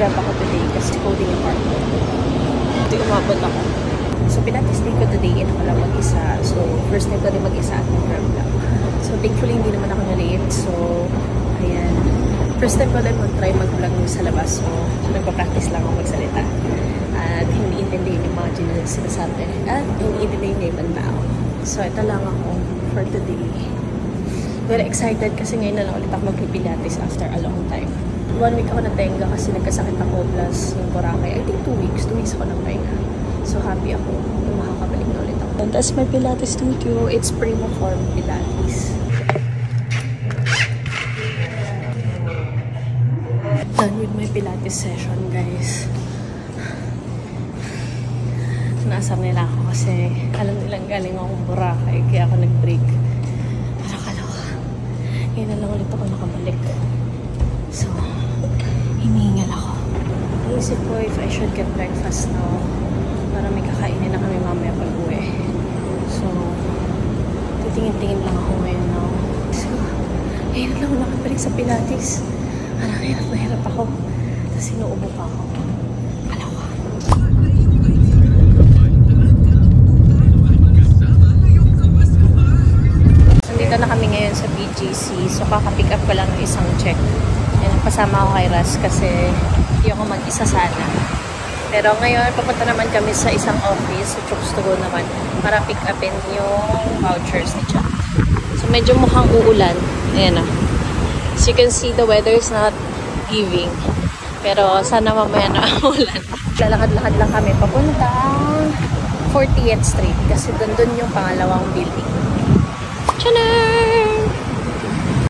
nag-grab ako today kasi coding yung part ko. Ito umabot ako. So, Pilates day ko today, ako lang mag-isa. So, first time ko din mag-isa at nag-grab lang. So, thankfully, hindi naman ako na-late. So, ayan. First time ko din mag-try mag-vlog sa labas. So, nagpa-practice lang ako magsalita. At hindi intindihin yung mga sinasabi. At hindi intindihin yung ibang tao. So, ito lang ako for today. Very excited kasi ngayon na lang ulit ako mag-Pilates after a long time. 1 week ako natenga kasi nagkasakit ako plus yung Boracay. I think 2 weeks. 2 weeks ako nang pahinga. So, happy ako na makakabalik na ulit ako. And that's my Pilates studio. It's Primo Form Pilates. Done with my Pilates session, guys. Naasar nila ako kasi alam nilang galing akong Boracay kaya ako nag-break. Pero kaloka. Ngayon na lang ulit ako nakabalik. So, hinihingal ako. Naisip ko if I should get breakfast now para may kakainin na kami mamaya pag uwi. So, titingin-tingin lang ako ngayon now. So, ngayon na lang ako nakabalik sa Pilates. Parang hirap na hirap ako. Tapos sinuubo pa ako. Kaloka. Nandito na kami ngayon sa BGC. So, kaka-pick up ko lang ng isang check. Yan, pasama ako kay Ras kasi hindi ako mag-isa sana. Pero ngayon, papunta naman kami sa isang office, sa Chooks to Go naman, para pick upin yung vouchers ni Chuck. So, medyo mukhang uulan. Ayan na. As you can see, the weather is not giving. Pero sana mamaya na ulan. Lalakad-lakad lang kami papuntang 40th Street kasi dun yung pangalawang building. Tchanar!